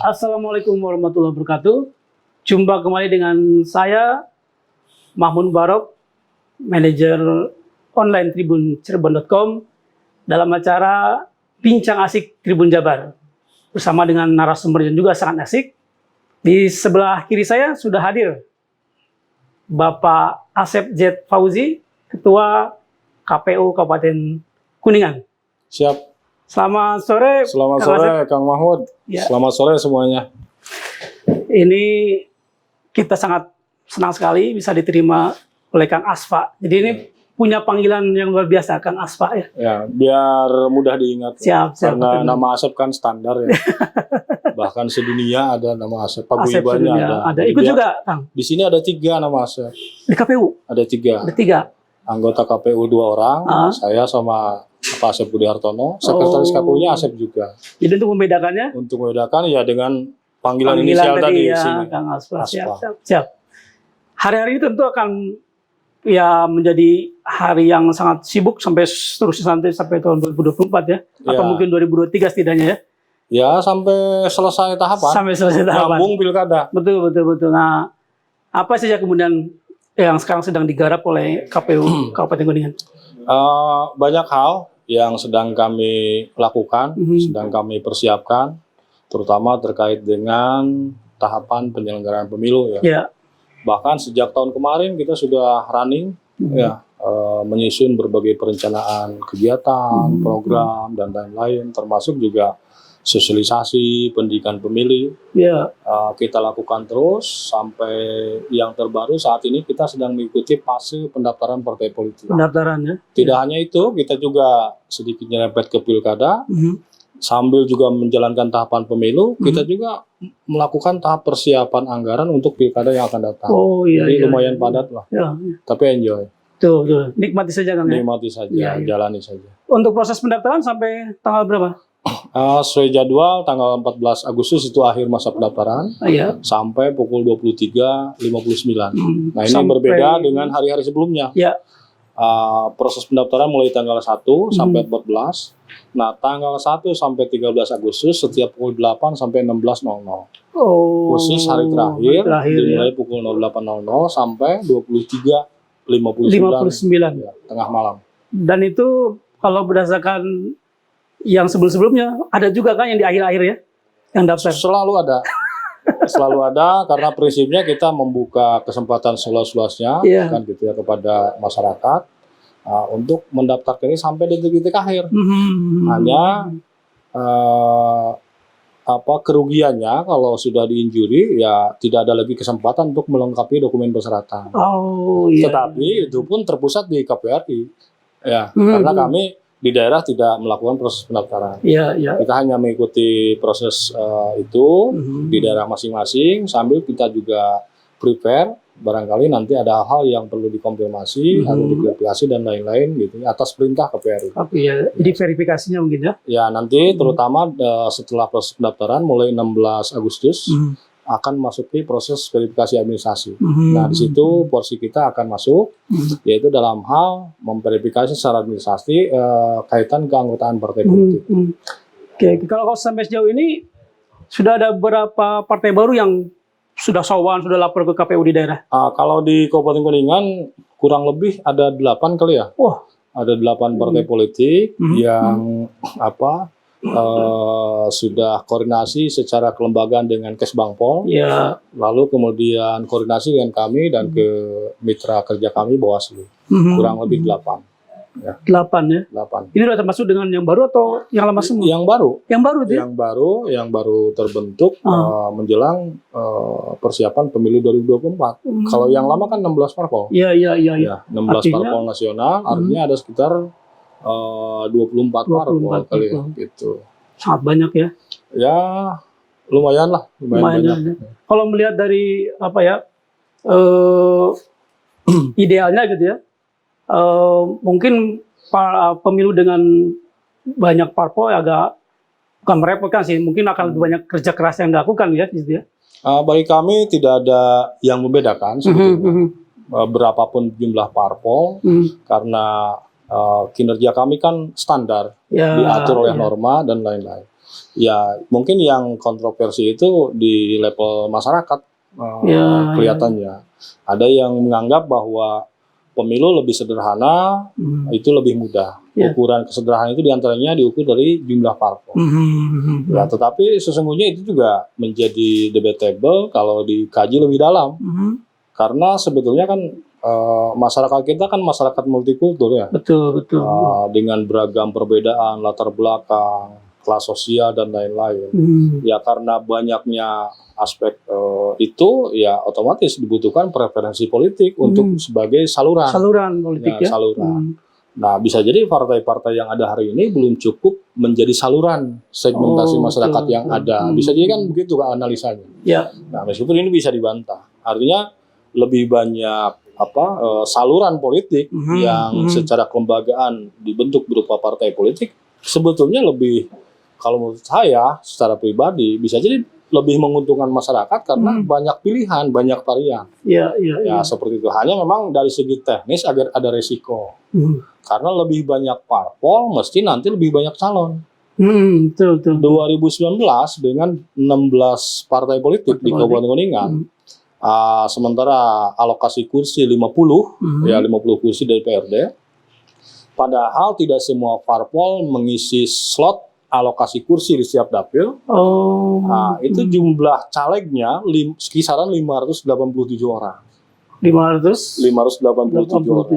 Assalamualaikum warahmatullahi wabarakatuh. Jumpa kembali dengan saya, Mahmud Barok, manajer online Tribun Cirebon.com dalam acara Bincang Asik Tribun Jabar. Bersama dengan narasumber yang juga sangat asik. Di sebelah kiri saya sudah hadir Bapak Asep Z. Fauzi, Ketua KPU Kabupaten Kuningan. Siap. Selamat sore. Selamat sore, Kang Mahmud. Ya. Selamat sore semuanya. Ini kita sangat senang sekali bisa diterima oleh Kang Asfa. Jadi ini punya panggilan yang luar biasa, Kang Asfa ya. Ya, biar mudah diingat. Siap. Karena nama Asep kan standar ya. Bahkan sedunia ada nama Asep. Paguyubannya ada. Ikut juga, Kang. Di sini ada 3 nama Asep. Di KPU? Ada 3. Ada 3. Anggota KPU 2 orang, saya sama Pak Asep Budi Hartono, sekretaris KPU-nya Asep juga. Jadi untuk membedakannya? Untuk membedakan ya dengan panggilan inisial tadi ya, sini. Kang Aspa. Siap. Hari-hari ini tentu akan ya menjadi hari yang sangat sibuk sampai seterusnya sampai tahun 2024 ya. Atau mungkin 2023 setidaknya ya. Ya, sampai selesai tahapan. Sampai selesai tahapan. Nyambung pilkada. Betul. Nah, apa saja kemudian yang sekarang sedang digarap oleh KPU Kabupaten Kuningan? Banyak hal yang sedang kami lakukan, sedang kami persiapkan, terutama terkait dengan tahapan penyelenggaraan pemilu ya. Bahkan sejak tahun kemarin kita sudah running menyusun berbagai perencanaan kegiatan, program dan lain-lain, termasuk juga sosialisasi pendidikan pemilih. Kita lakukan terus sampai yang terbaru saat ini kita sedang mengikuti fase pendaftaran partai politik. Pendaftaran ya. Tidak hanya itu, kita juga sedikit nyerempet ke pilkada. Sambil juga menjalankan tahapan pemilu, kita juga melakukan tahap persiapan anggaran untuk pilkada yang akan datang. Jadi lumayan padat lah. Tapi enjoy. Tuh. Nikmati saja, Kang. Nikmati saja, jalani saja. Untuk proses pendaftaran sampai tanggal berapa? Sesuai jadwal tanggal 14 Agustus itu akhir masa pendaftaran sampai pukul 23.59. Nah ini berbeda dengan hari-hari sebelumnya. Proses pendaftaran mulai tanggal 1 sampai 14. Nah tanggal 1 sampai 13 Agustus setiap pukul 8 sampai 16.00. Khusus hari terakhir dimulai pukul 08.00 sampai 23.59 tengah malam. Dan itu kalau berdasarkan yang sebelum-sebelumnya ada juga kan yang di akhir-akhir ya, yang daftar? Selalu ada karena prinsipnya kita membuka kesempatan seluas-luasnya kan gitu ya kepada masyarakat untuk mendaftarkan ini sampai detik-detik akhir. Hanya kerugiannya kalau sudah diinjuri ya tidak ada lagi kesempatan untuk melengkapi dokumen persyaratan. Tetapi itu pun terpusat di KPRI ya, karena kami di daerah tidak melakukan proses pendaftaran. Kita hanya mengikuti proses itu di daerah masing-masing sambil kita juga prepare barangkali nanti ada hal yang perlu dikonfirmasi atau diklarifikasi dan lain-lain gitu atas perintah KPRI. Jadi verifikasinya mungkin ya? Ya nanti terutama setelah proses pendaftaran mulai 16 Agustus akan masuki proses verifikasi administrasi. Nah, di situ porsi kita akan masuk, yaitu dalam hal memverifikasi secara administrasi kaitan keanggotaan partai politik. Kalau sampai sejauh ini sudah ada berapa partai baru yang sudah sowan, sudah lapor ke KPU di daerah? Kalau di Kabupaten Kuningan kurang lebih ada 8 kali ya. Ada 8 partai politik yang sudah koordinasi secara kelembagaan dengan Kesbangpol, lalu kemudian koordinasi dengan kami dan ke mitra kerja kami Bawaslu, kurang lebih 8. 8 ya? 8. Ini sudah termasuk dengan yang baru atau yang lama semua? Yang baru. Yang baru ya? Yang baru terbentuk menjelang persiapan pemilu 2024. Kalau yang lama kan 16 parpol. Iya. 16 parpol nasional, artinya ada sekitar 24 parpol kali ya, gitu. Sangat banyak ya? Ya, lumayan lah. Lumayan banyak. Kalau melihat dari idealnya gitu ya, mungkin pemilu dengan banyak parpol agak bukan merepotkan sih, mungkin akan lebih banyak kerja keras yang dilakukan ya, gitu ya. Bagi kami tidak ada yang membedakan sebetulnya. Berapapun jumlah parpol, karena kinerja kami kan standar, diatur oleh norma dan lain-lain. Ya mungkin yang kontroversi itu di level masyarakat kelihatannya. Ada yang menganggap bahwa pemilu lebih sederhana, itu lebih mudah. Ukuran kesederhanaan itu diantaranya diukur dari jumlah parpol. Ya, tetapi sesungguhnya itu juga menjadi debatable kalau dikaji lebih dalam. Karena sebetulnya kan masyarakat kita kan masyarakat multikultur ya. Betul. Dengan beragam perbedaan, latar belakang, kelas sosial dan lain-lain. Ya karena banyaknya aspek itu ya otomatis dibutuhkan preferensi politik untuk sebagai saluran politik ya. Saluran. Nah bisa jadi partai-partai yang ada hari ini belum cukup menjadi saluran segmentasi masyarakat yang ada. Bisa jadi kan begitu kan analisanya. Ya. Nah meskipun ini bisa dibantah. Artinya lebih banyak saluran politik yang secara kelembagaan dibentuk berupa partai politik sebetulnya lebih, kalau menurut saya secara pribadi bisa jadi lebih menguntungkan masyarakat karena banyak pilihan, banyak varian. Ya, seperti itu. Hanya memang dari segi teknis agar ada resiko. Karena lebih banyak parpol, mesti nanti lebih banyak calon. Betul. 2019 dengan 16 partai politik di Kabupaten Kuningan, sementara alokasi kursi 50, 50 kursi dari DPRD. Padahal tidak semua parpol mengisi slot alokasi kursi di setiap dapil. Nah, itu jumlah calegnya kisaran 587 orang. 587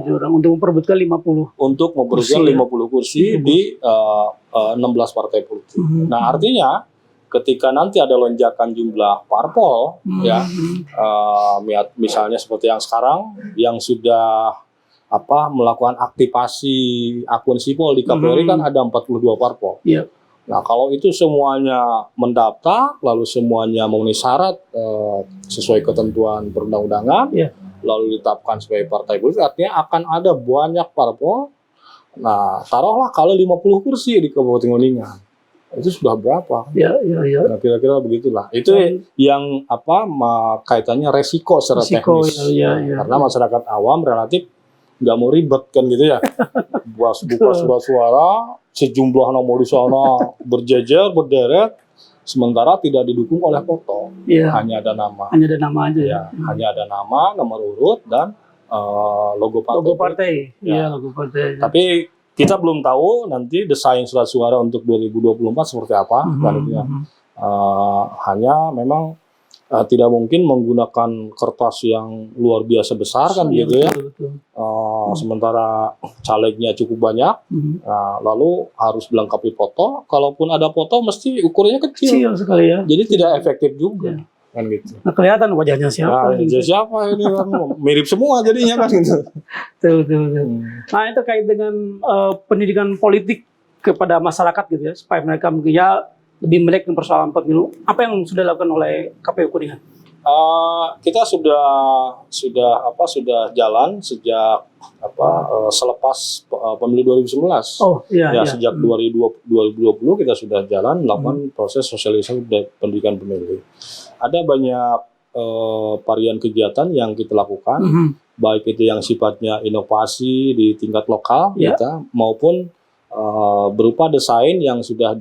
orang untuk memperebutkan 50. Untuk memperebutkan 50 kursi di 16 partai politik. Nah, artinya ketika nanti ada lonjakan jumlah parpol, misalnya seperti yang sekarang, yang sudah melakukan aktivasi akun sipol di KPRI kan ada 42 parpol. Nah, kalau itu semuanya mendaftar, lalu semuanya memenuhi syarat sesuai ketentuan perundang-undangan, lalu ditetapkan sebagai partai politik, artinya akan ada banyak parpol. Nah, taruhlah kalau 50 kursi di Kabupaten Kuningan, itu sudah berapa? Nah, kira-kira begitulah. Itu yang kaitannya resiko secara teknis. Karena masyarakat awam relatif nggak mau ribet kan gitu ya. Buka surat suara, sejumlah nomor di sana berjejer, berderet, sementara tidak didukung oleh foto. Hanya ada nama. Hanya ada nama aja ya. Hanya ada nama, nomor urut dan logo partai. Logo partai. Tapi kita belum tahu nanti desain surat suara untuk 2024 seperti apa. Hanya memang tidak mungkin menggunakan kertas yang luar biasa besar kan gitu ya. Sementara calegnya cukup banyak, lalu harus dilengkapi foto. Kalaupun ada foto, mesti ukurannya kecil sekali ya. Jadi tidak efektif juga. Kan gitu. Nah, kelihatan wajahnya siapa. Siapa ini kan mirip semua jadinya kan gitu. Betul. Nah, itu kait dengan pendidikan politik kepada masyarakat gitu ya, supaya mereka mungkin lebih melek persoalan pemilu. Apa yang sudah dilakukan oleh KPU Kuningan? Kita sudah jalan sejak selepas pemilu 2019. Sejak 2020 kita sudah jalan melakukan proses sosialisasi pendidikan pemilu. Ada banyak varian kegiatan yang kita lakukan, baik itu yang sifatnya inovasi di tingkat lokal kita maupun berupa desain yang sudah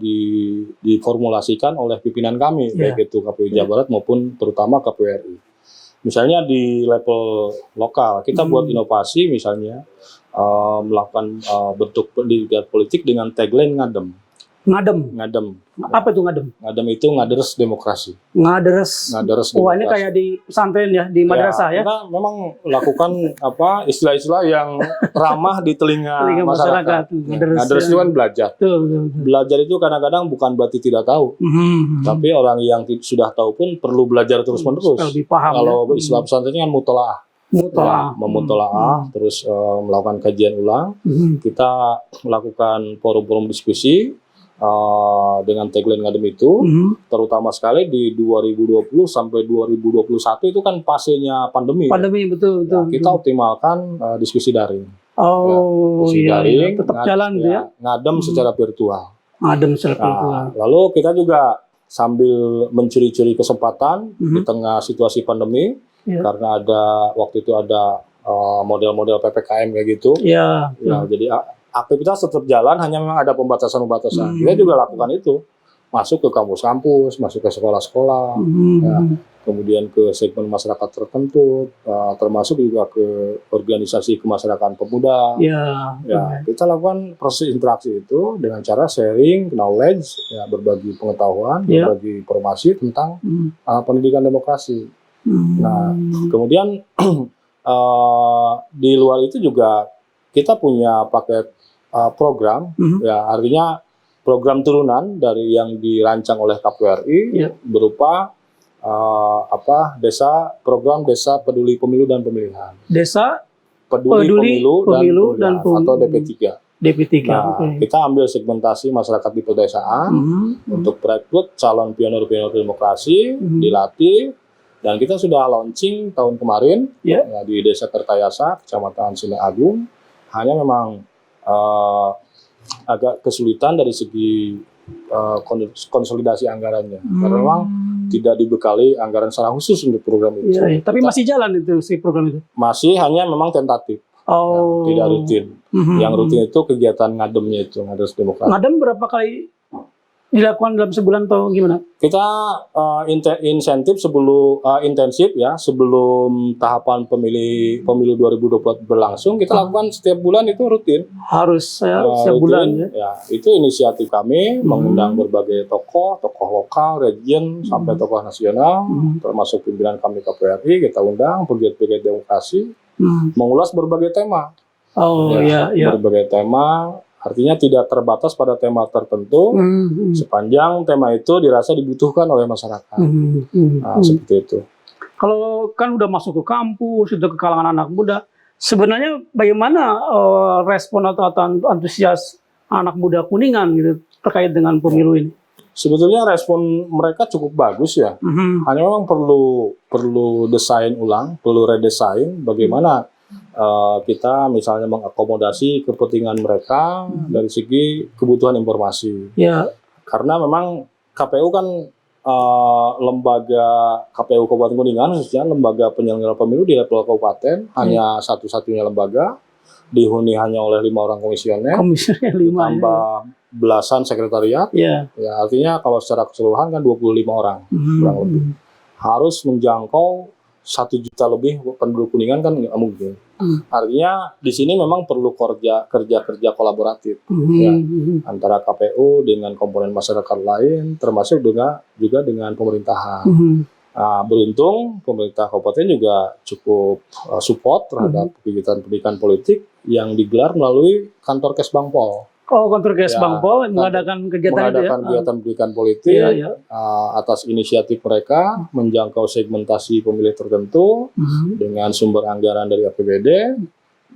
diformulasikan oleh pimpinan kami, baik itu KPU Jawa Barat maupun terutama KPU RI. Misalnya di level lokal, kita buat inovasi misalnya melakukan bentuk pendidikan politik dengan tagline ngadem. Ngadem. Apa itu ngadem? Ngadem itu ngaderes demokrasi. Ngaderes demokrasi. Ini kayak di pesantren ya, di madrasah ya. Kita memang lakukan istilah-istilah yang ramah di telinga masyarakat. Ngaderes itu kan belajar. Belajar itu kadang-kadang bukan berarti tidak tahu. Tapi orang yang sudah tahu pun perlu belajar terus-menerus. Lebih paham. Kalau istilah pesantren kan mutolaah. Memutolaah, terus melakukan kajian ulang. Kita melakukan forum-forum diskusi dengan tagline ngadem itu, terutama sekali di 2020 sampai 2021 itu kan fasenya pandemi. Betul. Kita optimalkan diskusi daring. Diskusi daring, tetap jalan ya. Ngadem secara virtual. Lalu kita juga sambil mencuri-curi kesempatan di tengah situasi pandemi, karena waktu itu ada model-model PPKM kayak gitu. Jadi aktivitas tetap jalan, hanya memang ada pembatasan-pembatasan. Kita juga lakukan itu. masuk ke kampus-kampus, masuk ke sekolah-sekolah, ya, kemudian ke segmen masyarakat tertentu, termasuk juga ke organisasi kemasyarakatan pemuda. Ya, kita lakukan proses interaksi itu dengan cara sharing knowledge, ya, berbagi pengetahuan, berbagi informasi tentang pendidikan demokrasi. Nah, kemudian di luar itu juga kita punya paket program, ya, artinya program turunan dari yang dirancang oleh KPRI berupa program Desa Peduli Pemilu dan Pemilihan. Desa Peduli Pemilu dan Pemilihan atau DP3. DP3. Nah, kita ambil segmentasi masyarakat di pedesaan untuk merekrut calon pionir-pionir demokrasi, dilatih, dan kita sudah launching tahun kemarin ya, di Desa Kertayasa, Kecamatan Sungai Agung. Hanya memang agak kesulitan dari segi konsolidasi anggarannya, karena memang tidak dibekali anggaran secara khusus untuk program itu. Tapi masih jalan itu si program itu? Masih, hanya memang tentatif, tidak rutin. Yang rutin itu kegiatan ngademnya itu, ngadem demokrasi. Ngadem berapa kali dilakukan dalam sebulan atau gimana? Kita intensif ya sebelum tahapan pemilu 2024 berlangsung, kita lakukan setiap bulan itu rutin. Harus setiap bulan ya. Ya, itu inisiatif kami mengundang berbagai tokoh lokal, region sampai tokoh nasional, termasuk pimpinan kami KPRI, kita undang pegiat-pegiat demokrasi, mengulas berbagai tema. Berbagai tema. Artinya tidak terbatas pada tema tertentu, sepanjang tema itu dirasa dibutuhkan oleh masyarakat. Nah, seperti itu. Kalau kan udah masuk ke kampus, sudah ke kalangan anak muda, sebenarnya bagaimana respon atau antusias anak muda Kuningan gitu terkait dengan pemilu ini? Sebetulnya respon mereka cukup bagus ya. Hanya memang perlu desain ulang, perlu redesain bagaimana kita misalnya mengakomodasi kepentingan mereka dari segi kebutuhan informasi. Karena memang KPU kan lembaga KPU Kabupaten Kuningan, khususnya lembaga penyelenggara pemilu di level kabupaten, hanya satu-satunya lembaga, dihuni hanya oleh 5 orang komisioner, tambah belasan sekretariat. Ya, artinya kalau secara keseluruhan kan 25 orang kurang lebih. Harus menjangkau 1 juta lebih penduduk Kuningan kan nggak mungkin. Artinya di sini memang perlu kerja kolaboratif ya, antara KPU dengan komponen masyarakat lain, termasuk juga dengan pemerintahan. Nah, beruntung pemerintah kabupaten juga cukup support terhadap kegiatan pendidikan politik yang digelar melalui kantor Kesbangpol. Kantor Kesbangpol mengadakan kegiatan pendidikan politik atas inisiatif mereka, menjangkau segmentasi pemilih tertentu dengan sumber anggaran dari APBD.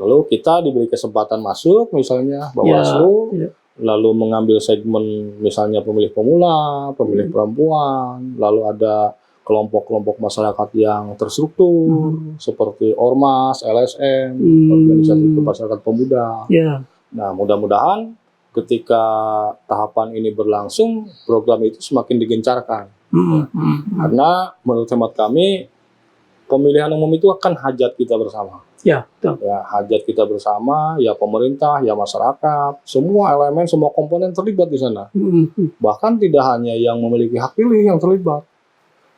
Lalu kita diberi kesempatan masuk, misalnya Bawaslu, lalu mengambil segmen misalnya pemilih pemula, pemilih perempuan, lalu ada kelompok-kelompok masyarakat yang terstruktur seperti Ormas, LSM, organisasi masyarakat pemuda. Nah, mudah-mudahan ketika tahapan ini berlangsung, program itu semakin digencarkan. Karena menurut hemat kami, pemilihan umum itu akan hajat kita bersama. Hajat kita bersama, ya pemerintah, ya masyarakat, semua elemen, semua komponen terlibat di sana. Bahkan tidak hanya yang memiliki hak pilih yang terlibat.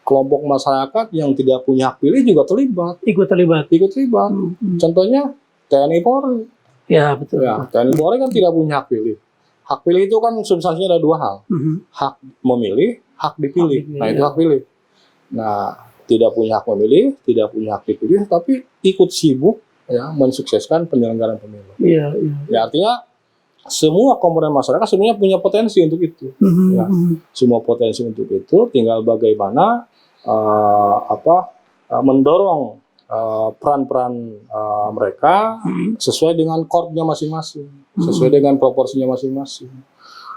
Kelompok masyarakat yang tidak punya hak pilih juga terlibat. Ikut terlibat. Contohnya TNI Polri. Betul. TNI Polri kan tidak punya hak pilih. Hak pilih itu kan substansinya ada 2 hal. Hak memilih, hak dipilih. Nah, itu hak pilih. Nah, tidak punya hak memilih, tidak punya hak dipilih, tapi ikut sibuk ya mensukseskan penyelenggaraan pemilu. Ya, artinya semua komponen masyarakat sebenarnya punya potensi untuk itu. Semua potensi untuk itu, tinggal bagaimana mendorong peran-peran mereka sesuai dengan core-nya masing-masing, sesuai dengan proporsinya masing-masing.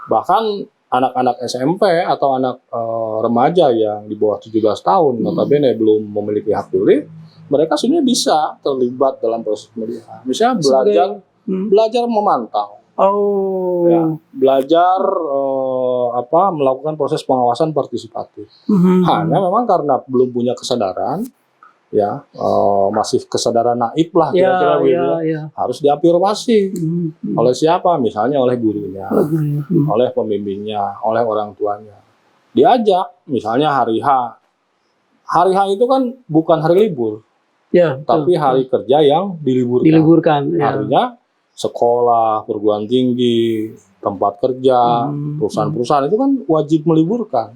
Bahkan anak-anak SMP atau anak remaja yang di bawah 17 tahun notabene belum memiliki hak pilih, mereka sebenarnya bisa terlibat dalam proses pemilihan. Misalnya belajar memantau. Belajar melakukan proses pengawasan partisipatif. Hanya memang karena belum punya kesadaran, masih kesadaran naif lah kira-kira harus diafirmasi oleh siapa? Misalnya oleh gurunya, oleh pembimbingnya, oleh orang tuanya. diajak, misalnya hari H. Hari H itu kan bukan hari libur, ya, tapi hari kerja yang diliburkan. Diliburkan. Ya. Artinya sekolah, perguruan tinggi, tempat kerja, perusahaan-perusahaan itu kan wajib meliburkan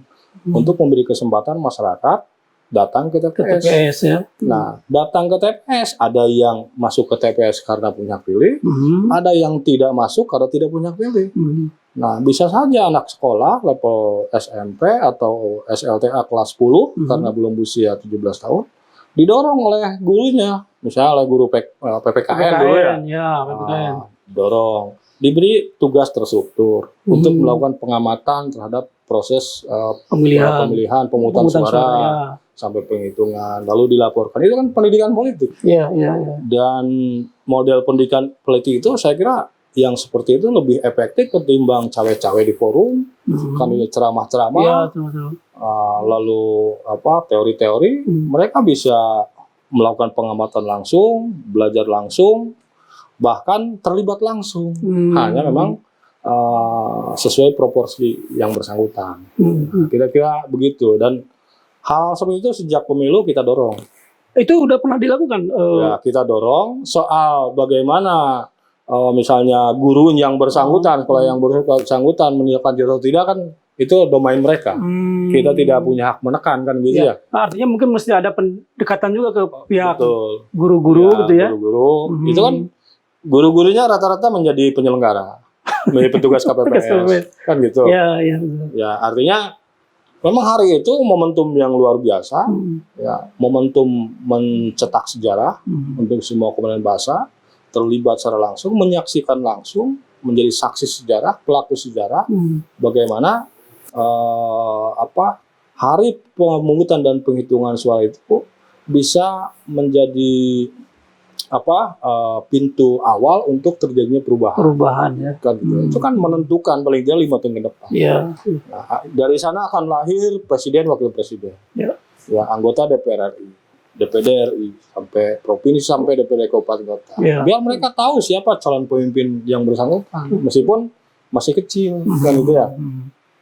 untuk memberi kesempatan masyarakat datang ke TPS. Ya. Nah, datang ke TPS, ada yang masuk ke TPS karena punya pilih, ada yang tidak masuk karena tidak punya pilih. Nah, bisa saja anak sekolah level SMP atau SLTA kelas 10 karena belum usia 17 tahun didorong oleh gurunya, misalnya oleh guru PPKN dulu ya. PPKN. Dorong, diberi tugas terstruktur untuk melakukan pengamatan terhadap proses pemilihan, pemungutan suara sampai penghitungan, lalu dilaporkan. Itu kan pendidikan politik. Iya. Dan model pendidikan politik itu saya kira yang seperti itu lebih efektif ketimbang cawe-cawe di forum, kan ini ceramah-ceramah, lalu teori-teori, mereka bisa melakukan pengamatan langsung, belajar langsung, bahkan terlibat langsung. Hanya memang sesuai proporsi yang bersangkutan. Kira-kira begitu. Dan hal seperti itu sejak pemilu kita dorong. Itu udah pernah dilakukan? Ya, kita dorong soal bagaimana misalnya guru yang bersangkutan, kalau yang bersangkutan menilai atau tidak kan itu domain mereka. Kita tidak punya hak menekan kan gitu ya. Artinya mungkin mesti ada pendekatan juga ke pihak guru-guru gitu ya. Guru-guru. Itu kan guru-gurunya rata-rata menjadi penyelenggara, menjadi petugas KPPS. Kan gitu. Ya, artinya memang hari itu momentum yang luar biasa. Ya, momentum mencetak sejarah untuk semua komponen bangsa. Terlibat secara langsung, menyaksikan langsung, menjadi saksi sejarah, pelaku sejarah, bagaimana hari pemungutan dan penghitungan suara itu bisa menjadi pintu awal untuk terjadinya perubahan ya. Kan, itu kan menentukan paling tidak 5 tahun ke depan. Nah, dari sana akan lahir presiden, wakil presiden, ya, anggota DPR RI. DPD RI, sampai provinsi, sampai DPD kabupaten kota. Biar mereka tahu siapa calon pemimpin yang bersangkutan, meskipun masih kecil, kan gitu ya.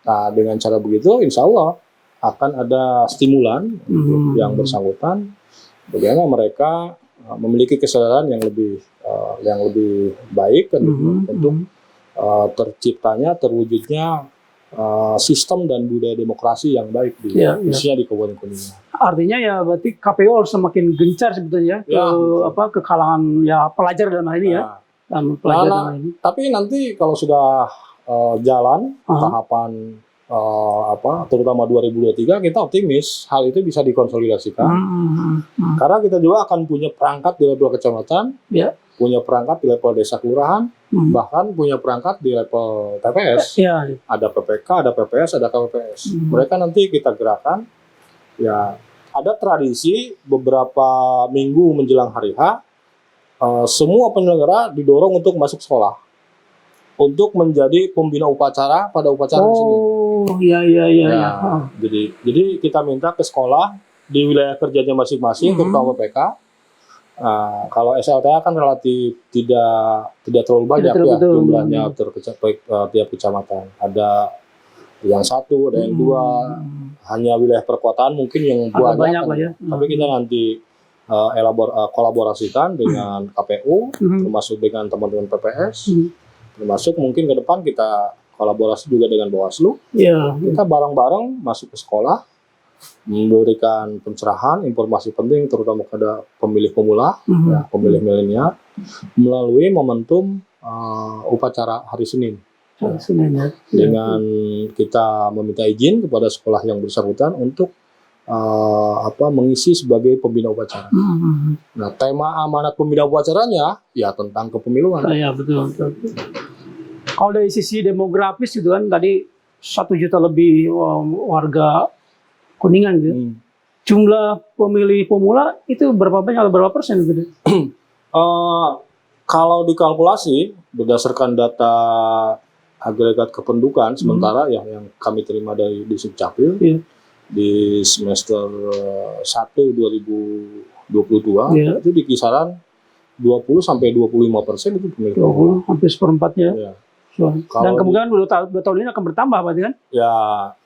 Nah, dengan cara begitu, insya Allah akan ada stimulan untuk yang bersangkutan, bagaimana mereka memiliki kesadaran yang lebih baik, kan, untuk terciptanya, terwujudnya sistem dan budaya demokrasi yang baik khususnya di Kabupaten Kuningan. Artinya ya berarti KPU harus semakin gencar sebetulnya ke kalangan pelajar dalam hal ini Tapi nanti kalau sudah jalan tahapan terutama 2023, kita optimis hal itu bisa dikonsolidasikan. Karena kita juga akan punya perangkat di level kecamatan, punya perangkat di level desa kelurahan, bahkan punya perangkat di level TPS. Ada PPK, ada PPS, ada KPPS. Mereka nanti kita gerakan. Ya, ada tradisi beberapa minggu menjelang hari H, semua penyelenggara didorong untuk masuk sekolah untuk menjadi pembina upacara pada upacara sini. Jadi kita minta ke sekolah di wilayah kerjanya masing-masing, terutama PPK. Kalau SLTA kan relatif tidak terlalu banyak jumlahnya tiap kecamatan. Ada yang 1, ada yang 2, hanya wilayah perkotaan mungkin yang banyak lah ya. Tapi kita nanti kolaborasikan dengan KPU, termasuk dengan teman-teman PPS, termasuk mungkin ke depan kita kolaborasi juga dengan Bawaslu. Kita bareng-bareng masuk ke sekolah, memberikan pencerahan, informasi penting terutama kepada pemilih pemula, pemilih milenial, melalui momentum upacara hari Senin. Dengan kita meminta izin kepada sekolah yang bersangkutan untuk mengisi sebagai pembina upacara. Nah, tema amanat pembina upacaranya ya tentang kepemiluan. Betul. Kalau dari sisi demografis gitu kan, tadi 1 juta lebih warga Kuningan gitu. Jumlah pemilih pemula itu berapa banyak, berapa persen gitu? Kalau dikalkulasi berdasarkan data agregat kependudukan sementara yang kami terima dari Disdukcapil di semester 1 2022 itu di kisaran 20-25% itu pemilih. 20 hampir seperempatnya. Dan kemungkinan 2 tahun ini akan bertambah berarti kan? Ya,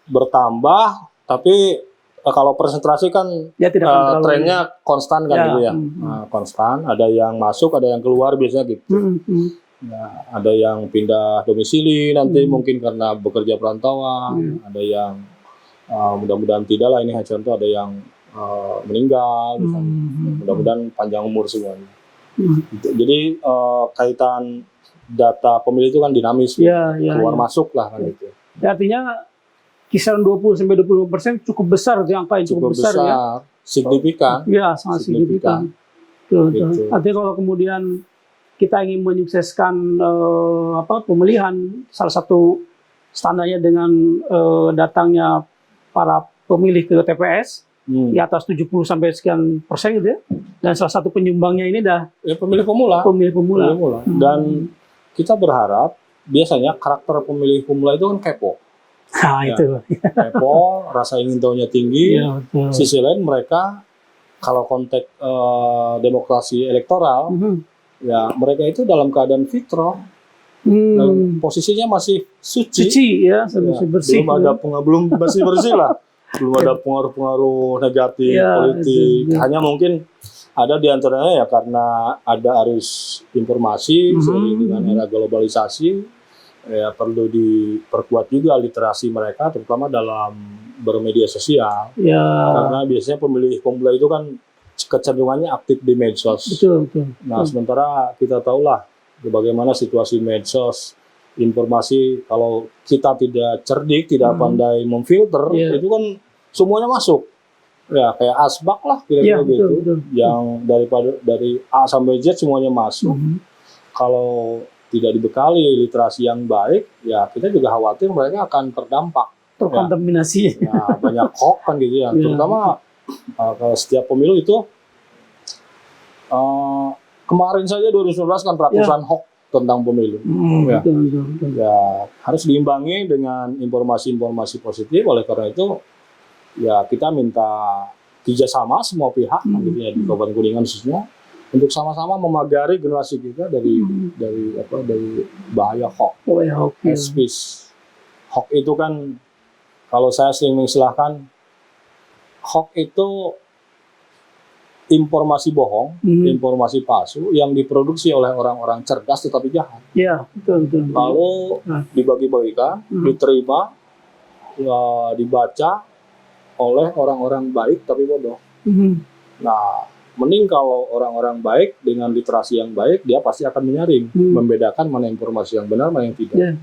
bertambah, tapi kalau presentasi kan ya, tidak akan trennya konstan kan gitu ya. Nah, konstan, ada yang masuk, ada yang keluar biasanya gitu. Nah, ada yang pindah domisili nanti mungkin karena bekerja perantauan, ada yang mudah-mudahan tidak lah, ini hanya contoh, ada yang meninggal, mudah-mudahan panjang umur semuanya. Jadi kaitan data pemilih itu kan dinamis, keluar masuk lah kan gitu. Ya, artinya kisaran 20-25% cukup besar, angka yang cukup besar ya. Signifikan. Ya, sangat signifikan. Gitu. Artinya kalau kemudian kita ingin menyukseskan pemilihan, salah satu standarnya dengan datangnya para pemilih ke TPS di atas 70 sampai sekian persen gitu ya. Dan salah satu penyumbangnya ini pemilih pemula. Dan kita berharap biasanya karakter pemilih pemula itu kan kepo. Nah, itu. Kepo, rasa ingin tahunya tinggi. Sisi lain mereka kalau konteks demokrasi elektoral, ya mereka itu dalam keadaan fitrah, posisinya masih suci ya, bersih. Belum masih bersih lah, belum ada pengaruh-pengaruh negatif politik. Hanya mungkin ada di antaranya ya karena ada arus informasi seiring dengan era globalisasi, ya perlu diperkuat juga literasi mereka, terutama dalam bermedia sosial. Karena biasanya pemilih pemula itu kan kecenderungannya aktif di medsos. Betul. Nah, sementara kita tahulah bagaimana situasi medsos, informasi kalau kita tidak cerdik, tidak pandai memfilter, itu kan semuanya masuk. Ya, kayak asbak lah kira-kira gitu. Betul. Yang dari A sampai Z semuanya masuk. Kalau tidak dibekali literasi yang baik, ya kita juga khawatir mereka akan terdampak. Terkontaminasi. Ya, banyak hoax kan gitu ya. Terutama kalau setiap pemilu itu kemarin saja 2019 kan ratusan hoax tentang pemilu. Betul. Ya harus diimbangi dengan informasi-informasi positif. Oleh karena itu ya kita minta kerjasama semua pihak gitu ya, di Kabupaten Kuningan khususnya untuk sama-sama memagari generasi kita dari bahaya hoax. Hoax itu kan kalau saya sering mengistilahkan hoax itu informasi bohong, informasi palsu yang diproduksi oleh orang-orang cerdas tetapi jahat. Iya, betul. Lalu dibagi-bagikan, diterima, ya, dibaca oleh orang-orang baik tapi bodoh. Nah, mending kalau orang-orang baik dengan literasi yang baik, dia pasti akan menyaring, membedakan mana informasi yang benar, mana yang tidak.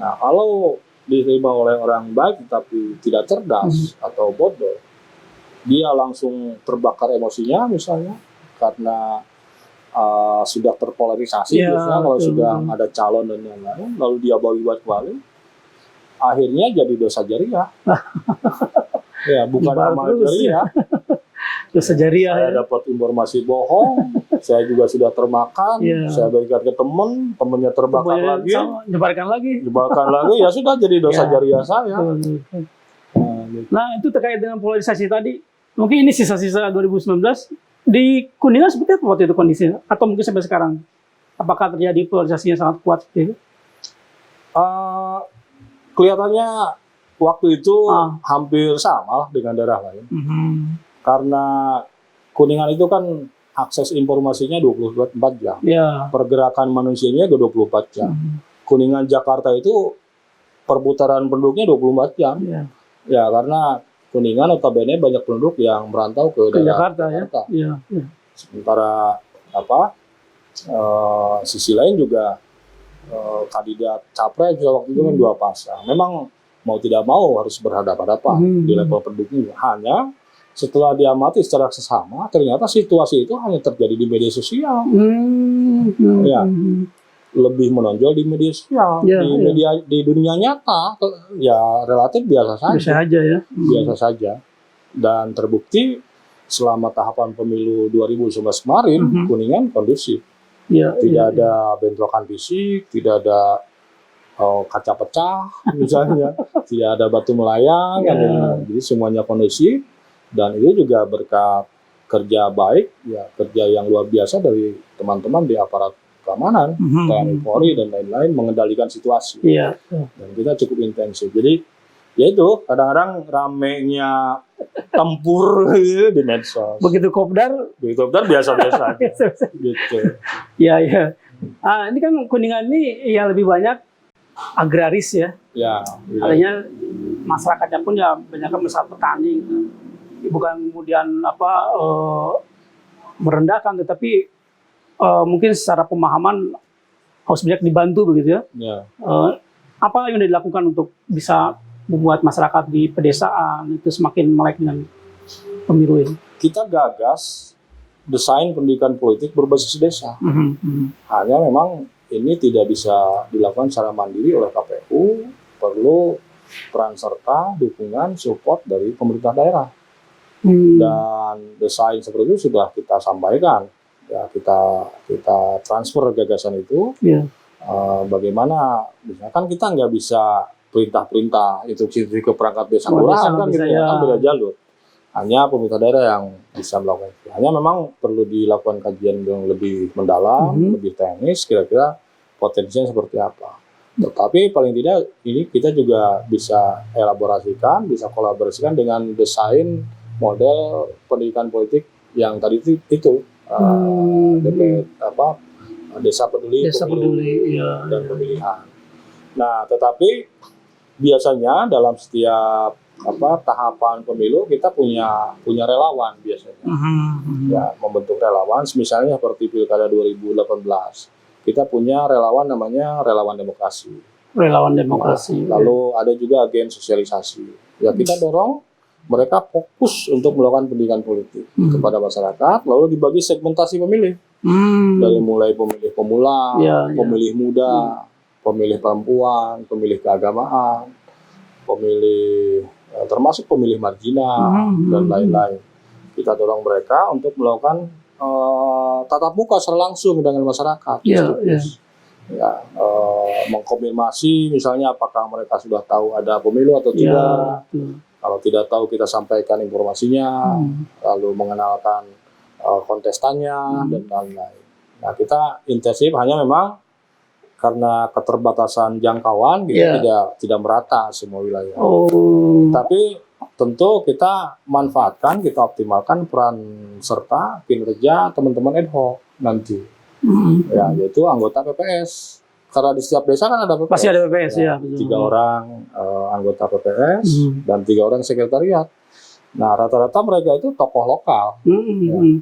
Nah, kalau diterima oleh orang baik tapi tidak cerdas atau bodoh, dia langsung terbakar emosinya misalnya karena sudah terpolarisasi, misalnya kalau sudah ada calon dan lain-lain, lalu dia bagi-bagi, akhirnya jadi dosa jariah. Ya, bukan amal jariah. Dosa jariah. Saya dapat informasi bohong, saya juga sudah termakan, saya bagikan ke temennya terbakar lagi, nyebarkan lagi, ya sudah jadi dosa jariah saya. Nah, itu terkait dengan polarisasi tadi. Mungkin ini sisa-sisa 2019 di Kuningan seperti apa waktu itu kondisinya? Atau mungkin sampai sekarang? Apakah terjadi polarisasinya sangat kuat seperti itu? Kelihatannya waktu itu hampir sama lah dengan daerah lain. Karena Kuningan itu kan akses informasinya 24 jam. Pergerakan manusianya 24 jam. Kuningan Jakarta itu perputaran penduduknya 24 jam. Ya, karena Kuningan notabene banyak penduduk yang merantau ke Jakarta. Sementara sisi lain juga kandidat capres waktu itu kan dua pasang. Memang mau tidak mau harus berhadapan-hadapan di level pendukungnya. Hanya setelah diamati secara sesama, ternyata situasi itu hanya terjadi di media sosial. Lebih menonjol di media sosial, di dunia nyata ya relatif biasa saja. Biasa saja. Dan terbukti selama tahapan pemilu 2019 kemarin, Kuningan kondusif. Tidak ada bentrokan fisik, tidak ada kaca pecah misalnya, tidak ada batu melayang, jadi semuanya kondusif. Dan itu juga berkat kerja baik, kerja yang luar biasa dari teman-teman di aparat keamanan, TNI, Polri dan lain-lain mengendalikan situasi. Dan kita cukup intensif. Jadi Ya itu, kadang-kadang ramenya tempur gitu di medsos. Begitu kopdar biasa-biasa aja. Gitu. Ya, ya. Ini kan Kuningan ini ya lebih banyak agraris ya. Ya. Artinya masyarakatnya pun ya banyak masyarakat petani gitu. Bukan kemudian merendahkan, tetapi mungkin secara pemahaman harus banyak dibantu begitu ya. Ya. Apa yang dilakukan untuk bisa membuat masyarakat di pedesaan itu semakin melek dengan pemilu ini? Kita gagas desain pendidikan politik berbasis desa. Hanya memang ini tidak bisa dilakukan secara mandiri oleh KPU, perlu peran serta, dukungan, support dari pemerintah daerah. Dan desain seperti itu sudah kita sampaikan. Ya, kita transfer gagasan itu. Yeah. Bagaimana, misalkan kita nggak bisa perintah-perintah itu ke perangkat desa kelurahan kan gitu ya, kan beda jalur. Hanya pemerintah daerah yang bisa melakukan itu. Hanya memang perlu dilakukan kajian yang lebih mendalam, lebih teknis, kira-kira potensinya seperti apa. Tetapi paling tidak ini kita juga bisa elaborasikan, bisa kolaborasikan dengan desain model pendidikan politik yang tadi itu desa peduli, ya, dan pemilihan. Nah, tetapi biasanya dalam setiap tahapan pemilu kita punya relawan biasanya. Ya, membentuk relawan, misalnya seperti Pilkada 2018. Kita punya relawan namanya relawan demokrasi. Relawan demokrasi. Nah, lalu ada juga agen sosialisasi. Ya, kita dorong mereka fokus untuk melakukan pendidikan politik kepada masyarakat, lalu dibagi segmentasi pemilih. Dari mulai pemilih pemula, pemilih muda, pemilih perempuan, pemilih keagamaan, pemilih termasuk pemilih marginal dan lain-lain. Kita dorong mereka untuk melakukan tatap muka secara langsung dengan masyarakat. Mengkonfirmasi misalnya apakah mereka sudah tahu ada pemilu atau tidak. Kalau tidak tahu kita sampaikan informasinya, lalu mengenalkan kontestannya dan lain-lain. Nah, kita intensif, hanya memang karena keterbatasan jangkauan gitu, tidak merata semua wilayah. Tapi tentu kita manfaatkan, kita optimalkan peran serta kinerja teman-teman ad hoc nanti, ya, yaitu anggota PPS. Karena di setiap desa kan ada PPS. Pasti ada PPS ya. 3 orang anggota PPS dan 3 orang sekretariat. Nah, rata-rata mereka itu tokoh lokal,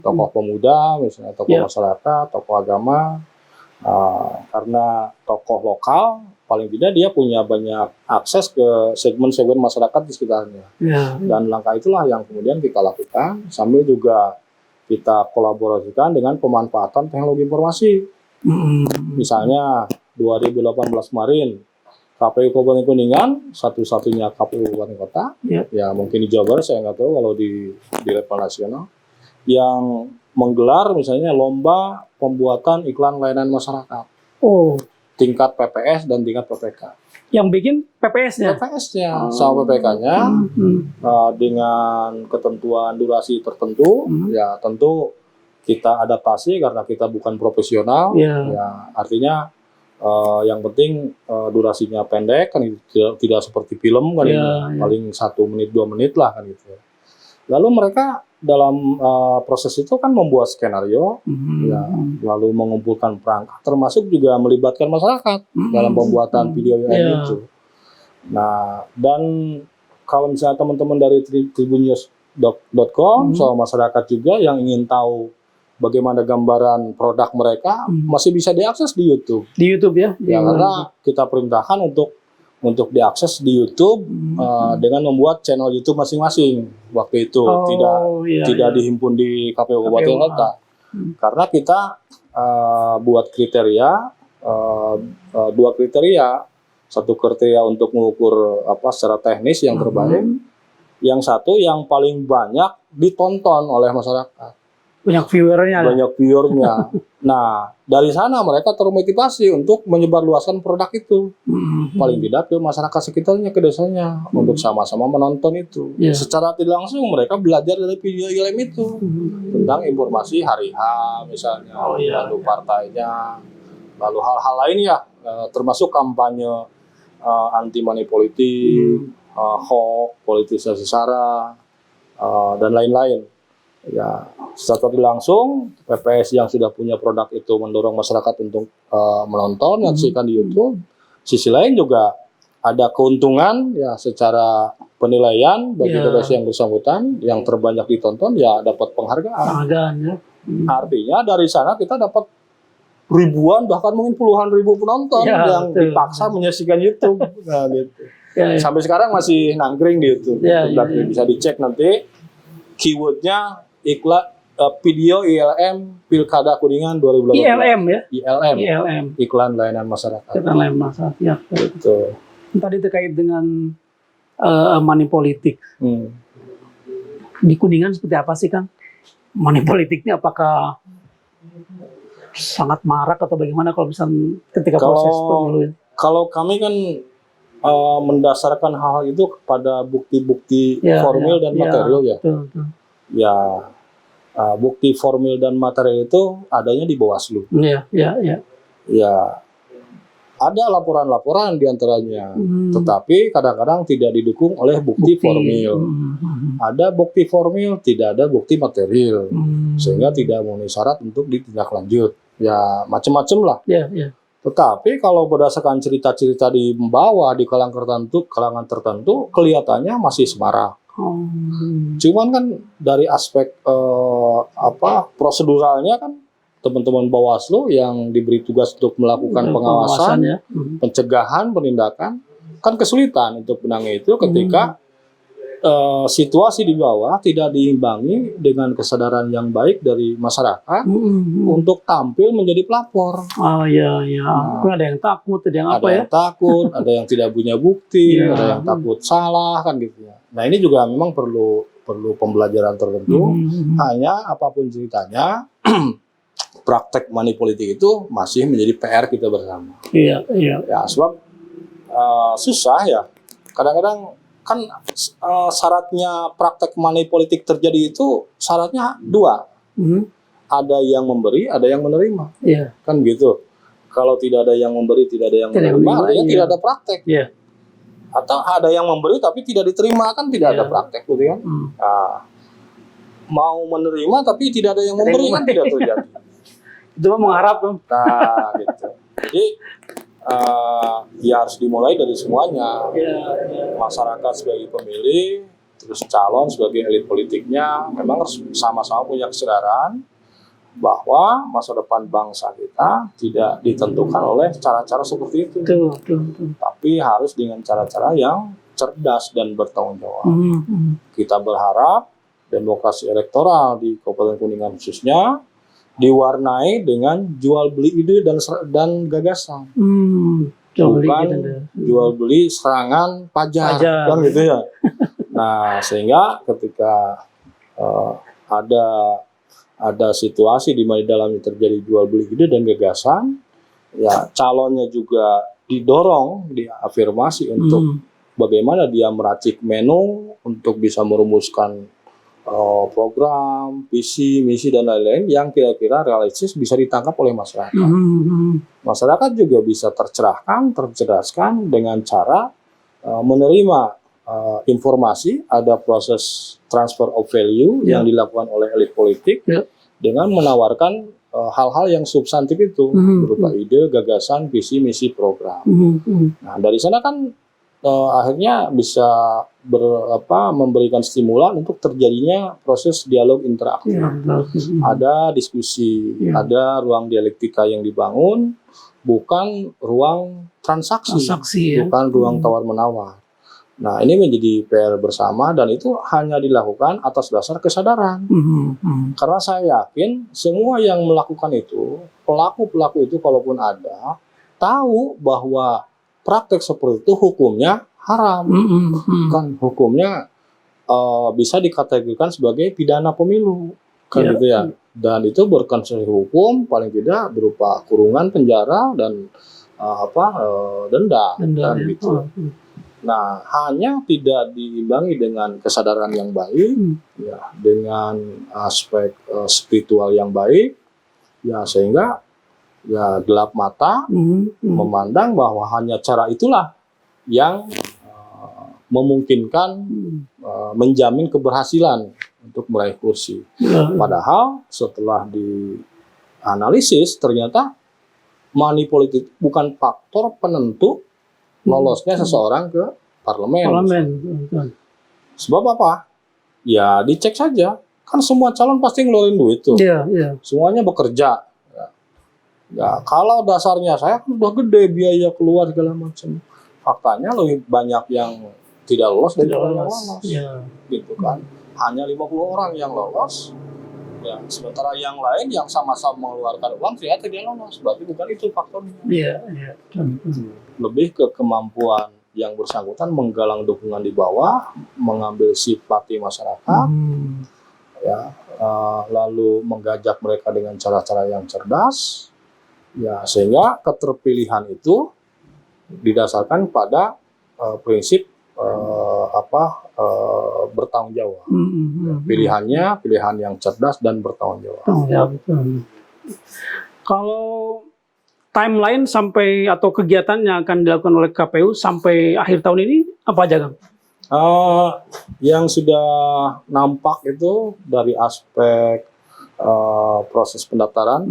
tokoh pemuda, misalnya tokoh masyarakat, tokoh agama. Karena tokoh lokal, paling tidak dia punya banyak akses ke segmen-segmen masyarakat di sekitarnya. Dan langkah itulah yang kemudian kita lakukan, sambil juga kita kolaborasikan dengan pemanfaatan teknologi informasi. Misalnya 2018 kemarin, KPU Kabupaten Kuningan, satu-satunya KPU Kabupaten Kota, ya mungkin di Jawa Barat, saya nggak tahu kalau di level nasional, yang menggelar misalnya lomba pembuatan iklan layanan masyarakat. Tingkat PPS dan tingkat PPK. Yang bikin PPS-nya? PPS-nya, sama PPK-nya, dengan ketentuan durasi tertentu, ya tentu kita adaptasi karena kita bukan profesional, ya artinya yang penting durasinya pendek kan, tidak seperti film kan, paling 1 menit 2 menit lah kan gitu. Lalu mereka dalam proses itu kan membuat skenario, lalu mengumpulkan perangkat, termasuk juga melibatkan masyarakat dalam pembuatan video itu. Nah, dan kalau misalnya teman-teman dari tribunnews.com soal masyarakat juga yang ingin tahu bagaimana gambaran produk mereka, masih bisa diakses di YouTube. Di YouTube ya? Karena kita perintahkan untuk diakses di YouTube dengan membuat channel YouTube masing-masing. Waktu itu tidak dihimpun di KPU Kabupaten Kota. Karena kita buat kriteria, 2 kriteria. 1 kriteria untuk mengukur secara teknis yang terbaik. Yang 1 yang paling banyak ditonton oleh masyarakat. Banyak viewernya. Nah, dari sana mereka termotivasi untuk menyebarluaskan produk itu. Paling tidak ke masyarakat sekitarnya, ke desanya, untuk sama-sama menonton itu. Secara tidak langsung mereka belajar dari video film itu. Tentang informasi hari H misalnya, lalu partainya, lalu hal-hal lain ya, termasuk kampanye anti money politik, hoax, politisasi sara, dan lain-lain. Ya, secara langsung PPS yang sudah punya produk itu mendorong masyarakat untuk menonton, menyaksikan di YouTube. Sisi lain juga ada keuntungan ya secara penilaian bagi PPS yang bersangkutan, yang terbanyak ditonton ya dapat penghargaan. Ya. Artinya dari sana kita dapat ribuan bahkan mungkin puluhan ribu penonton yang dipaksa menyaksikan YouTube. Nah, gitu. Sampai sekarang masih nangkring di YouTube. Bisa dicek nanti keywordnya iklan video ILM Pilkada Kuningan 2018. ILM ya? ILM. Iklan layanan masyarakat. Iklan layanan masyarakat. Ya. Betul. Tadi terkait dengan money politik. Di Kuningan seperti apa sih, Kang? Money politiknya apakah sangat marak atau bagaimana kalau misalnya ketika proses pemilu? Kalau kami kan mendasarkan hal itu kepada bukti-bukti formil dan material ya. Betul. Ya, bukti formil dan material itu adanya di Bawaslu. Ya, ada laporan-laporan diantaranya, tetapi kadang-kadang tidak didukung oleh bukti formil. Ada bukti formil, tidak ada bukti material, sehingga tidak memenuhi syarat untuk ditindaklanjut. Ya, macam-macam lah. Tetapi kalau berdasarkan cerita-cerita di bawah di kalangan tertentu, kelihatannya masih semarak. Cuman kan dari aspek proseduralnya kan teman-teman Bawaslu yang diberi tugas untuk melakukan pengawasan, pencegahan, penindakan kan kesulitan untuk menangani itu ketika situasi di bawah tidak diimbangi dengan kesadaran yang baik dari masyarakat untuk tampil menjadi pelapor. Ada yang takut, ada yang ada yang takut, ada yang tidak punya bukti, ada yang takut salah kan gitu ya. Nah ini juga memang perlu pembelajaran tertentu. Hanya apapun ceritanya, praktek money politik itu masih menjadi PR kita bersama. Ya sebab susah ya. Kadang-kadang kan syaratnya praktek money politik terjadi itu syaratnya dua. Ada yang memberi, ada yang menerima. Kan gitu. Kalau tidak ada yang memberi, tidak ada yang menerima, artinya tidak ada praktek. Atau ada yang memberi tapi tidak diterima, kan tidak ada praktek gitu kan. Nah, mau menerima tapi tidak ada yang memberi kan tidak terjadi. Itu mengharap. Nah gitu. Jadi ya harus dimulai dari semuanya. Masyarakat sebagai pemilih, terus calon sebagai elit politiknya memang harus sama-sama punya kesadaran bahwa masa depan bangsa kita tidak ditentukan oleh cara-cara seperti itu. Tapi harus dengan cara-cara yang cerdas dan bertanggung jawab. Kita berharap demokrasi elektoral di Kabupaten Kuningan khususnya diwarnai dengan jual beli ide dan gagasan. Bukan jual beli serangan pajar. Kan gitu ya. Nah, sehingga ketika ada situasi di mana dalamnya terjadi jual beli ide dan gagasan, ya calonnya juga didorong, diafirmasi untuk bagaimana dia meracik menu untuk bisa merumuskan program, visi, misi dan lain-lain yang kira-kira realistis bisa ditangkap oleh masyarakat. Masyarakat juga bisa tercerahkan, tercerdaskan dengan cara menerima informasi, ada proses transfer of value yang dilakukan oleh elit politik dengan menawarkan hal-hal yang substantif itu berupa ide, gagasan, visi, misi, program. Nah dari sana kan akhirnya bisa memberikan stimulan untuk terjadinya proses dialog interaktif. Ada diskusi, ada ruang dialektika yang dibangun, bukan ruang transaksi bukan ruang tawar-menawar. Nah ini menjadi PR bersama dan itu hanya dilakukan atas dasar kesadaran. Karena saya yakin semua yang melakukan itu, pelaku-pelaku itu kalaupun ada, tahu bahwa praktek seperti itu hukumnya haram. Kan hukumnya bisa dikategorikan sebagai pidana pemilu. Kan gitu ya. Dan itu berkonsekuensi hukum paling tidak berupa kurungan, penjara dan denda kan gitu. Nah, hanya tidak diimbangi dengan kesadaran yang baik, ya, dengan aspek spiritual yang baik, ya sehingga ya gelap mata memandang bahwa hanya cara itulah yang memungkinkan menjamin keberhasilan untuk meraih kursi. Padahal setelah dianalisis ternyata money politik bukan faktor penentu lolosnya seseorang ke parlemen. Sebab apa? Ya dicek saja. Kan semua calon pasti ngeluarin duit tuh. Semuanya bekerja. Ya, kalau dasarnya saya kan udah gede biaya keluar segala macam. Faktanya lebih banyak yang tidak lolos daripada yang lolos. Gitu kan. Hanya 50 orang yang lolos. Ya, sementara yang lain yang sama-sama mengeluarkan uang ternyata dia lolos. Berarti bukan itu faktornya. Lebih ke kemampuan yang bersangkutan menggalang dukungan di bawah, mengambil simpati masyarakat, lalu menggajak mereka dengan cara-cara yang cerdas, ya sehingga keterpilihan itu didasarkan pada prinsip bertanggung jawab. Pilihannya pilihan yang cerdas dan bertanggung jawab. Kalau timeline sampai atau kegiatan yang akan dilakukan oleh KPU sampai akhir tahun ini apa aja, Kang? Yang sudah nampak itu dari aspek proses pendaftaran,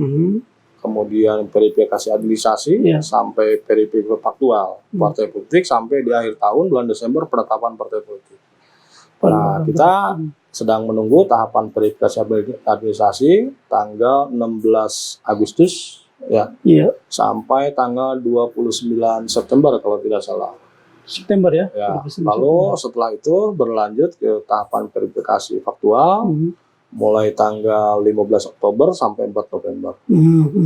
kemudian verifikasi administrasi, sampai verifikasi faktual partai politik, sampai di akhir tahun bulan Desember penetapan partai politik. Nah, kita sedang menunggu tahapan verifikasi administrasi tanggal 16 Agustus sampai tanggal 29 September kalau tidak salah. September ya. Lalu setelah itu berlanjut ke tahapan verifikasi faktual mulai tanggal 15 Oktober sampai 4 November.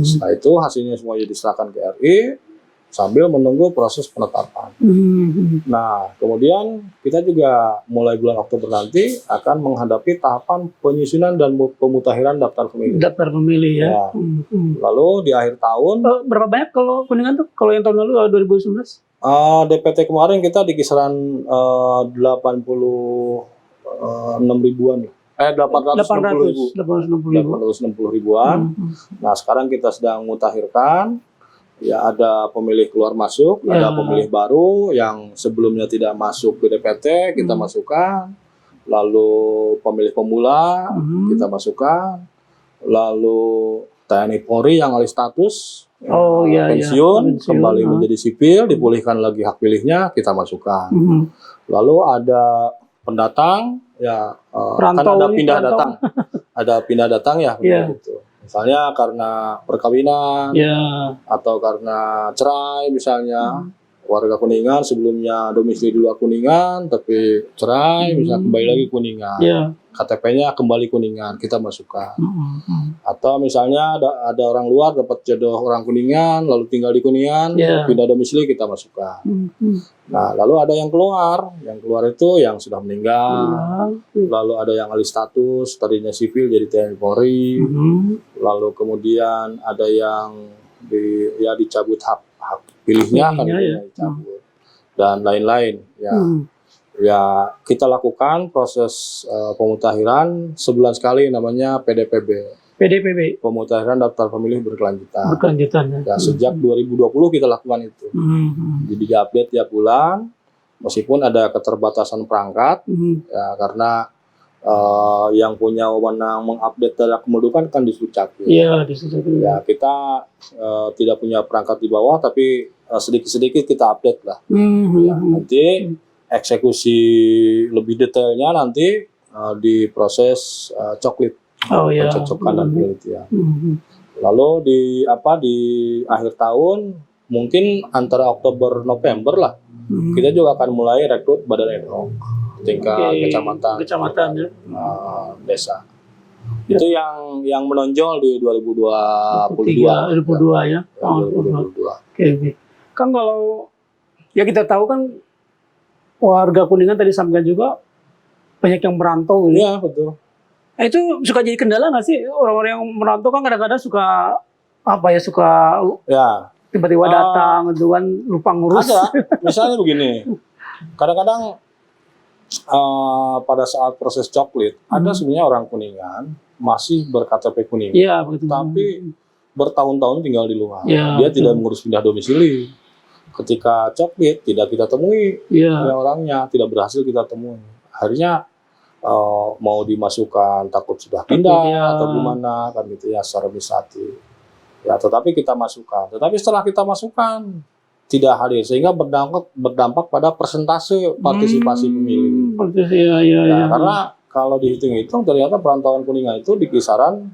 Setelah itu hasilnya semuanya diserahkan ke RI sambil menunggu proses penetapan. Nah, kemudian kita juga mulai bulan Oktober nanti akan menghadapi tahapan penyusunan dan pemutakhiran daftar pemilih. Daftar pemilih ya. Lalu di akhir tahun berapa banyak kalau Kuningan tuh? Kalau yang tahun lalu 2019? DPT kemarin kita di kisaran 86 ribuan. 860 ribuan. Nah, sekarang kita sedang mutakhirkan. Ya, ada pemilih keluar masuk, ada pemilih baru yang sebelumnya tidak masuk ke DPT, kita masukkan. Lalu pemilih pemula, kita masukkan. Lalu TNI Polri yang alih status, pensiun, kembali menjadi sipil, dipulihkan lagi hak pilihnya, kita masukkan. Lalu ada pendatang, kan ada pindah datang. Ada pindah datang ya, gitu. Misalnya karena perkawinan, atau karena cerai misalnya, warga Kuningan sebelumnya domisili di luar Kuningan, tapi cerai, misalnya kembali lagi Kuningan, KTP-nya kembali Kuningan, kita masukkan. Atau misalnya ada orang luar dapat jodoh orang Kuningan, lalu tinggal di Kuningan, pindah domisili, kita masukkan. Nah, lalu ada yang keluar itu yang sudah meninggal, lalu ada yang alih status, tadinya sipil jadi TNI Polri, lalu kemudian ada yang dicabut hak pilihnya, dicabut, dan lain-lain. Ya, kita lakukan proses pemutakhiran sebulan sekali, namanya PDPB. Pemutakhiran daftar pemilih berkelanjutan. Ya, sejak 2020 kita lakukan itu. Jadi update tiap bulan, meskipun ada keterbatasan perangkat, ya karena yang punya wewenang mengupdate data kependudukan kan di Dukcapil. Ya, kita tidak punya perangkat di bawah, tapi sedikit-sedikit kita update lah. Ya, nanti eksekusi lebih detailnya nanti di proses coklit. Pencocokan dan penelitian. Lalu di akhir tahun mungkin antara Oktober November lah, kita juga akan mulai rekrut badan ad hoc tingkat kecamatan desa. Itu yang menonjol di 2022 ya. 2022. Kan kalau ya kita tahu kan warga Kuningan tadi sampaikan juga banyak yang merantau. Iya, betul. Nah, itu suka jadi kendala nggak sih orang-orang yang merantau? Kan kadang-kadang suka tiba-tiba datang gitu kan, lupa ngurus. Ada, misalnya begini, kadang-kadang pada saat proses coklit ada sebenarnya orang Kuningan masih berKTP Kuningan, tapi bertahun-tahun tinggal di luar, dia tidak mengurus pindah domisili. ketika coklit tidak kita temui orangnya, tidak berhasil kita temui. Akhirnya mau dimasukkan takut sudah pindah atau gimana kan gitu ya secara administratif. Ya, tetapi kita masukkan. Tetapi setelah kita masukkan tidak hadir sehingga berdampak pada persentase partisipasi pemilih. Karena kalau dihitung-hitung ternyata perantauan Kuningan itu di kisaran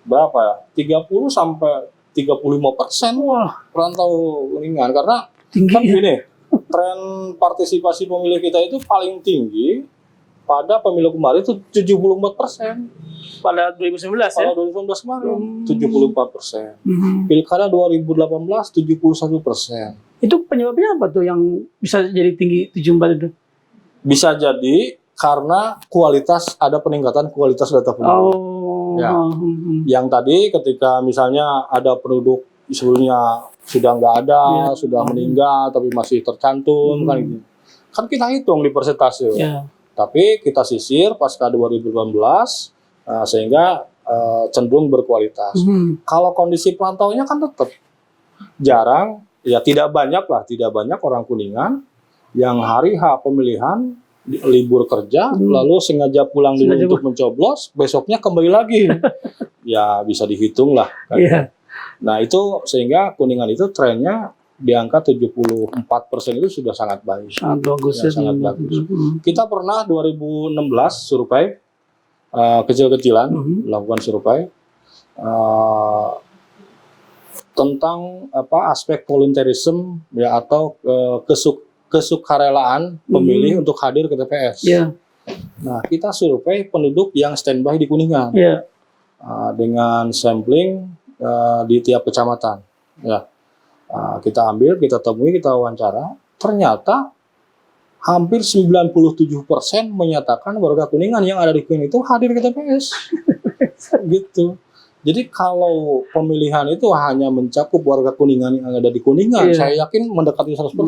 berapa ya? 30 sampai 35% perantau Kuningan, karena tinggi, kan gini, tren partisipasi pemilih kita itu paling tinggi pada pemilu kemarin itu 74%. Pada 2019 ya? Pada 2019 kemarin 74%. Pilkada 2018 71%. Itu penyebabnya apa tuh yang bisa jadi tinggi 74 itu? Bisa jadi karena ada peningkatan kualitas data penduduk. Yang tadi ketika misalnya ada penduduk sebelumnya sudah nggak ada, sudah meninggal tapi masih tercantum kan kita hitung di persentase. Tapi kita sisir pasca 2018 sehingga cenderung berkualitas. Kalau kondisi perantauannya kan tetap jarang, ya tidak banyak orang Kuningan yang hari H pemilihan libur kerja lalu sengaja pulang dulu untuk mencoblos, besoknya kembali lagi. Ya bisa dihitung lah kan. Nah itu sehingga Kuningan itu trennya di angka 74% itu sudah sangat baik. Sangat bagus ya. Sangat bagus. Kita pernah 2016 survei kecil-kecilan melakukan survei tentang aspek volunteerism ya atau kesukarelaan pemilih untuk hadir ke TPS. Nah, kita survei penduduk yang standby di Kuningan dengan sampling di tiap kecamatan. Ya, kita ambil, kita temui, kita wawancara. Ternyata hampir 97% menyatakan warga Kuningan yang ada di Kuningan itu hadir ke TPS. Gitu. Jadi kalau pemilihan itu hanya mencakup warga Kuningan yang ada di Kuningan, saya yakin mendekati 100%.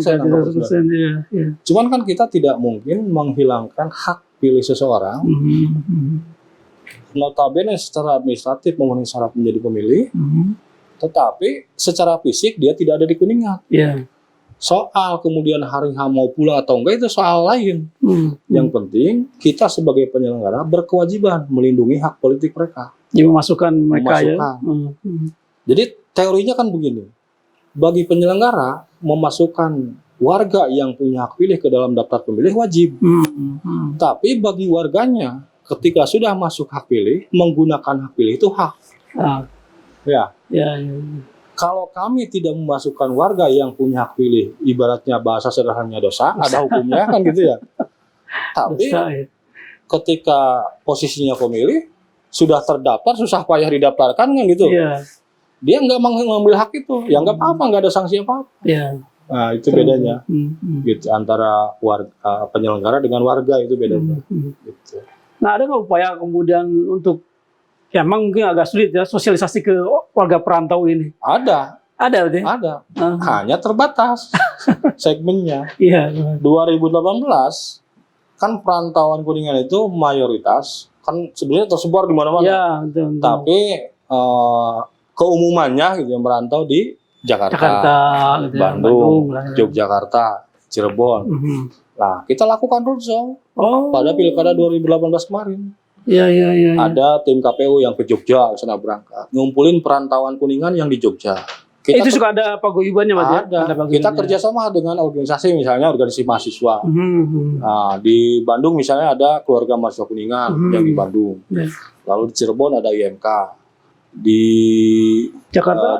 Cuman kan kita tidak mungkin menghilangkan hak pilih seseorang. Notabene secara administratif memenuhi syarat menjadi pemilih, tetapi secara fisik dia tidak ada di Kuningan. Soal kemudian hari H mau pulang atau enggak itu soal lain. Yang penting kita sebagai penyelenggara berkewajiban melindungi hak politik mereka. Memasukkan mereka ya. Jadi teorinya kan begini. Bagi penyelenggara memasukkan warga yang punya hak pilih ke dalam daftar pemilih wajib. Tapi bagi warganya ketika sudah masuk hak pilih menggunakan hak pilih itu hak. Kalau kami tidak memasukkan warga yang punya hak pilih, ibaratnya bahasa sederhananya dosa, ada hukumnya kan gitu ya. Tapi ketika posisinya pemilih sudah terdaftar, susah payah didaftarkan kan gitu. Dia nggak mengambil hak itu, ya nggak apa-apa, nggak ada sanksi apa-apa. Nah itu bedanya, gitu antara penyelenggara dengan warga itu bedanya. Gitu. Nah ada nggak upaya kemudian untuk ya emang mungkin agak sulit ya sosialisasi ke warga perantau ini? Ada. Ada. Hanya terbatas segmennya. 2018 kan perantauan Kuningan itu mayoritas kan sebenarnya tersebar di mana-mana. Tapi keumumannya gitu yang merantau di Jakarta, Bandung, Yogyakarta, Cirebon. Nah, kita lakukan roadshow pada Pilkada 2018 kemarin. Ada tim KPU yang ke Jogja sana berangkat, ngumpulin perantauan Kuningan yang di Jogja. Itu suka ada paguyubannya, Mas? Ada. Kita kerjasama dengan organisasi, misalnya organisasi mahasiswa. Nah, di Bandung misalnya ada Keluarga Mahasiswa Kuningan yang di Bandung. Lalu di Cirebon ada IMK. Di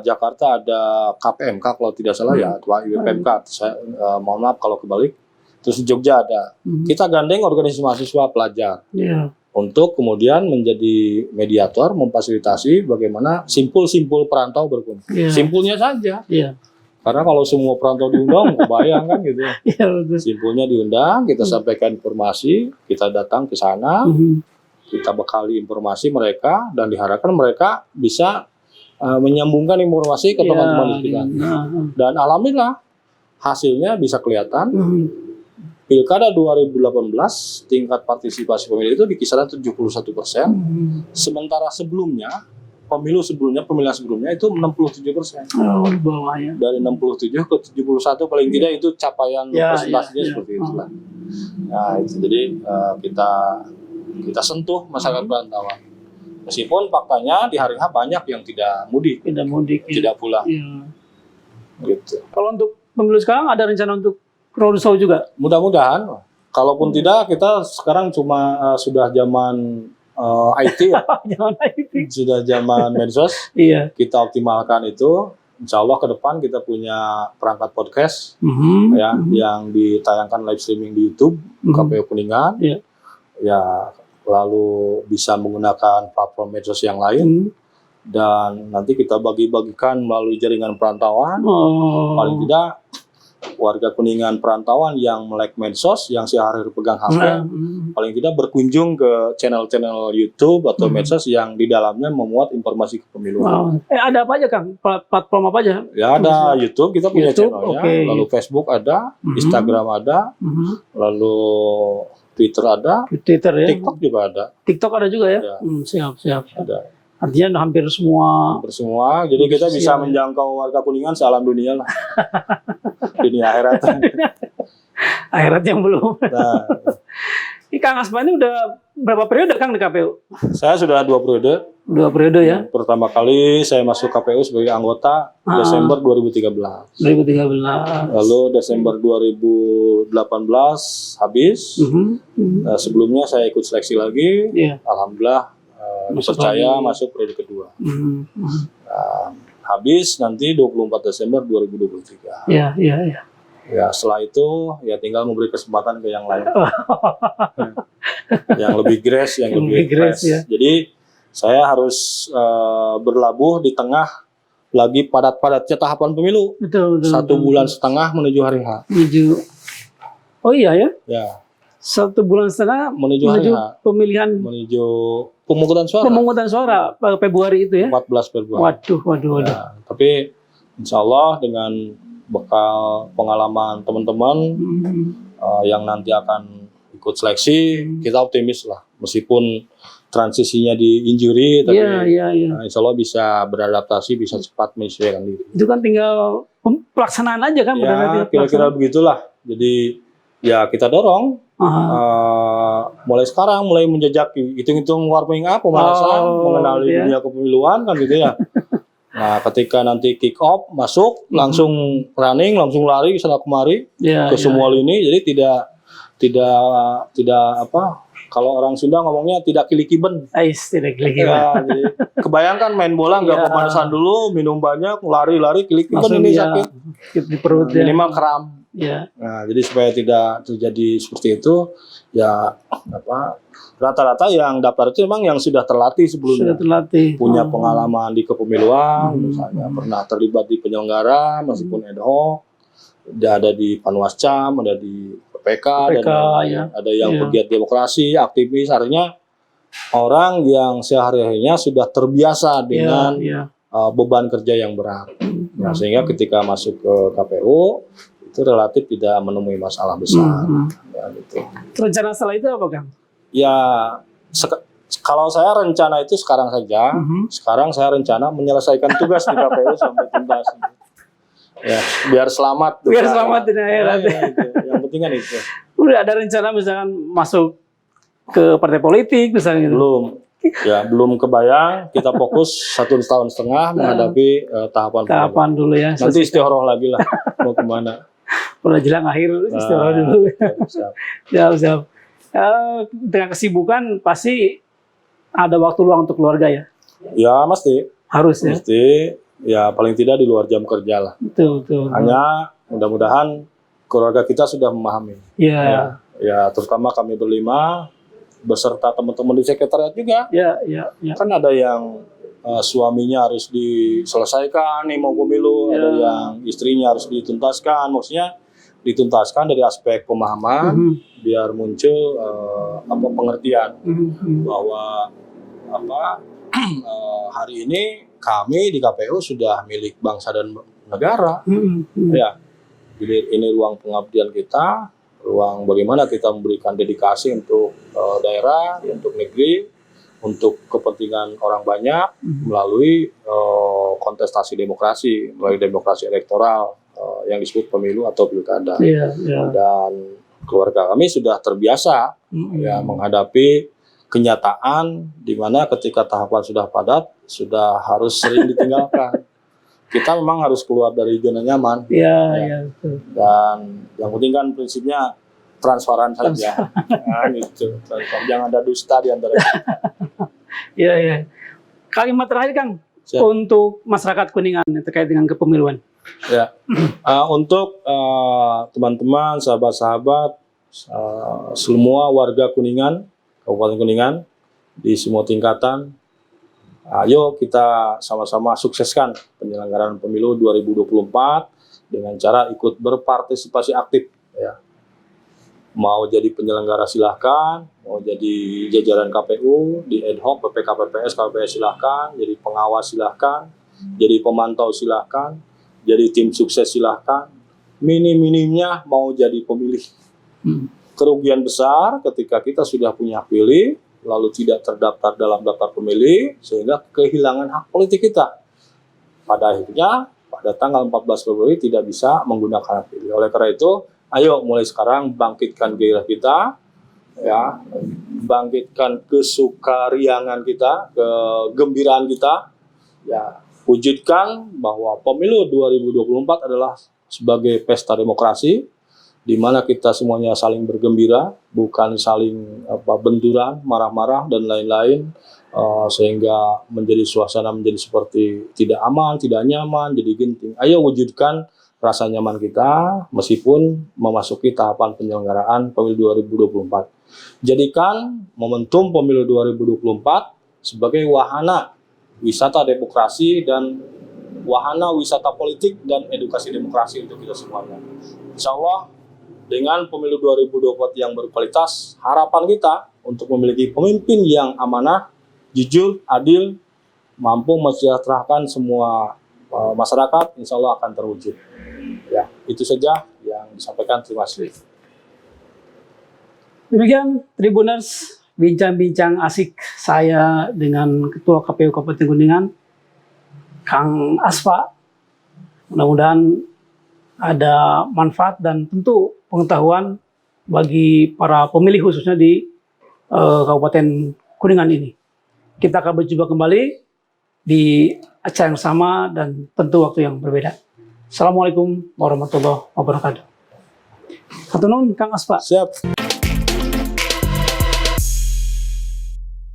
Jakarta ada KPMK kalau tidak salah ya, atau IPMK. Saya mohon maaf kalau kebalik. Terus di Jogja ada. Kita gandeng organisasi mahasiswa pelajar. Untuk kemudian menjadi mediator, memfasilitasi bagaimana simpul-simpul perantau berkumpul. Simpulnya saja. Karena kalau semua perantau diundang, kebayang kan gitu. Simpulnya diundang, kita sampaikan informasi, kita datang ke sana, kita bekali informasi mereka, dan diharapkan mereka bisa menyambungkan informasi ke teman-teman di kita. Dan alhamdulillah, hasilnya bisa kelihatan. Pilkada 2018 tingkat partisipasi pemilih itu di kisaran 71%. Sementara sebelumnya pemilihan sebelumnya itu 67%. Oh, di bawah ya. Dari 67 ke 71 paling tidak itu capaian presentasinya seperti itulah. Nah, itu jadi kita sentuh masyarakat perantauan. Meskipun faktanya di hari H banyak yang tidak mudik, tidak pulang. Ya. Gitu. Kalau untuk pemilu sekarang ada rencana untuk roadshow juga? Mudah-mudahan. Kalaupun tidak, kita sekarang cuma sudah zaman IT ya. Sudah zaman medsos. Iya. Kita optimalkan itu. Insya Allah ke depan kita punya perangkat podcast yang ditayangkan live streaming di YouTube KPU Kuningan. Iya. Ya, lalu bisa menggunakan platform medsos yang lain. Dan nanti kita bagi-bagikan melalui jaringan perantauan. Paling tidak warga Kuningan perantauan yang melek medsos, yang sehari-hari pegang HP, paling tidak berkunjung ke channel-channel YouTube atau medsos yang di dalamnya memuat informasi kepemiluan. Ada apa aja Kang? Platform apa aja? Ya ada YouTube, kita punya channelnya, lalu Facebook ada, Instagram ada, lalu Twitter ada, TikTok juga ada. TikTok ada juga ya? Siap. Ada. Artinya hampir semua. Jadi kita bisa menjangkau warga Kuningan sealam dunia lah. Dunia akhirat. Akhirat yang belum. Nah. Ini Kang Asma ini udah berapa periode Kang di KPU? Saya sudah 2 periode. 2 periode ya? Pertama kali saya masuk KPU sebagai anggota Desember 2013. Lalu Desember 2018 habis. Sebelumnya saya ikut seleksi lagi. Alhamdulillah. Dipercaya masuk periode kedua. Habis nanti 24 Desember 2023. Iya. Ya, setelah itu ya tinggal memberi kesempatan ke yang lain. Yang lebih grace, yang lebih fresh. Ya. Jadi saya harus berlabuh di tengah lagi padat-padatnya tahapan pemilu. Betul. 1 bulan setengah menuju hari H. Oh iya ya? Ya. 1 bulan setengah menuju hari H. Pemilihan. Menuju pemungutan suara Februari itu ya? 14 Februari. Waduh. Ya, tapi insya Allah dengan bekal pengalaman teman-teman yang nanti akan ikut seleksi, kita optimis lah. Meskipun transisinya di injury, tapi insya Allah bisa beradaptasi, bisa cepat menyesuaikan diri. Itu kan tinggal pelaksanaan aja kan? Ya, kira-kira begitulah. Jadi ya kita dorong. Mulai sekarang mulai menjajaki hitung-hitung warming up, pemanasan, mengenali dunia kepemiluan kan gitu ya. Nah, ketika nanti kick off masuk langsung running, langsung lari sana kemari ke semua lini. Jadi tidak apa, kalau orang Sunda ngomongnya tidak kilikiben. Tidak kilikiben. Ya, jadi kebayangkan main bola nggak pemanasan dulu, minum banyak, lari kilikiben ini sakit di perut minimal kram. Ya. Nah, jadi supaya tidak terjadi seperti itu, ya rata-rata yang daftar itu memang yang sudah terlatih sebelumnya. Punya pengalaman di kepemiluan, misalnya pernah terlibat di penyelenggara, meskipun ad hoc, ada di Panwascam, ada di PPK, dan ada yang pegiat demokrasi, aktivis, artinya orang yang sehari-harinya sudah terbiasa dengan beban kerja yang berat. Nah, sehingga ketika masuk ke KPU, itu relatif tidak menemui masalah besar. Ya, gitu. Rencana setelah itu apa, Kang? Ya, kalau saya rencana itu sekarang saja. Sekarang saya rencana menyelesaikan tugas di KPU sampai tuntas. Ya, biar selamat. Biar selamat di akhirat. Gitu. Yang penting kan itu. Udah ada rencana misalkan masuk ke partai politik misalnya gitu? Belum kebayang. Kita fokus 1,5 tahun menghadapi tahapan dulu ya. Nanti istiqoroh lagi lah mau kemana. Udah jelang akhir istirahat dulu. Siap. Dengan kesibukan pasti ada waktu luang untuk keluarga ya? Ya mesti. Harus ya? Mesti. Ya paling tidak di luar jam kerja lah. Betul. Hanya mudah-mudahan keluarga kita sudah memahami. Ya, terutama kami berlima beserta teman-teman di sekretariat juga. Ya. Kan ada yang suaminya harus diselesaikan nih mau pemilu, ada yang istrinya harus dituntaskan, maksudnya dituntaskan dari aspek pemahaman biar muncul pengertian bahwa hari ini kami di KPU sudah milik bangsa dan negara. Ya, jadi ini ruang pengabdian kita, ruang bagaimana kita memberikan dedikasi untuk daerah, untuk negeri, untuk kepentingan orang banyak melalui kontestasi demokrasi, melalui demokrasi elektoral yang disebut pemilu atau pilkada. Dan keluarga kami sudah terbiasa ya menghadapi kenyataan di mana ketika tahapan sudah padat, sudah harus sering ditinggalkan. Kita memang harus keluar dari zona nyaman. Dan yang penting kan prinsipnya transparan saja. Nah, gitu. Jangan ada dusta di antara kita. Iya. Kalimat terakhir, Kang, untuk masyarakat Kuningan terkait dengan kepemiluan. Ya, untuk teman-teman, sahabat-sahabat, semua warga Kuningan, Kabupaten Kuningan, di semua tingkatan, ayo kita sama-sama sukseskan penyelenggaraan pemilu 2024 dengan cara ikut berpartisipasi aktif. Ya. Mau jadi penyelenggara silahkan, mau jadi jajaran KPU, di ad hoc, PPK, PPS, KPS silahkan, jadi pengawas silahkan, jadi pemantau silahkan, jadi tim sukses silahkan, minim-minimnya mau jadi pemilih. Kerugian besar ketika kita sudah punya hak pilih, lalu tidak terdaftar dalam daftar pemilih, sehingga kehilangan hak politik kita. Pada akhirnya, pada tanggal 14 Februari tidak bisa menggunakan hak pilih. Oleh karena itu, ayo mulai sekarang bangkitkan gairah kita, ya, bangkitkan kesukariangan kita, kegembiraan kita, ya, wujudkan bahwa pemilu 2024 adalah sebagai pesta demokrasi, di mana kita semuanya saling bergembira, bukan saling benturan, marah-marah dan lain-lain, sehingga menjadi suasana menjadi seperti tidak aman, tidak nyaman, jadi genting. Ayo wujudkan rasa nyaman kita meskipun memasuki tahapan penyelenggaraan pemilu 2024. Jadikan momentum pemilu 2024 sebagai wahana wisata demokrasi dan wahana wisata politik dan edukasi demokrasi untuk kita semuanya. Insya Allah dengan pemilu 2024 yang berkualitas, harapan kita untuk memiliki pemimpin yang amanah, jujur, adil, mampu mensejahterakan semua masyarakat, insya Allah akan terwujud. Ya, itu saja yang disampaikan. Terima kasih. Demikian Tribuners, bincang-bincang asik saya dengan Ketua KPU Kabupaten Kuningan, Kang Asfa. Mudah-mudahan ada manfaat dan tentu pengetahuan bagi para pemilih khususnya di Kabupaten Kuningan ini. Kita akan berjumpa kembali di acara yang sama dan tentu waktu yang berbeda. Assalamualaikum warahmatullahi wabarakatuh. Hatur nuhun Kang Asfa. Siap.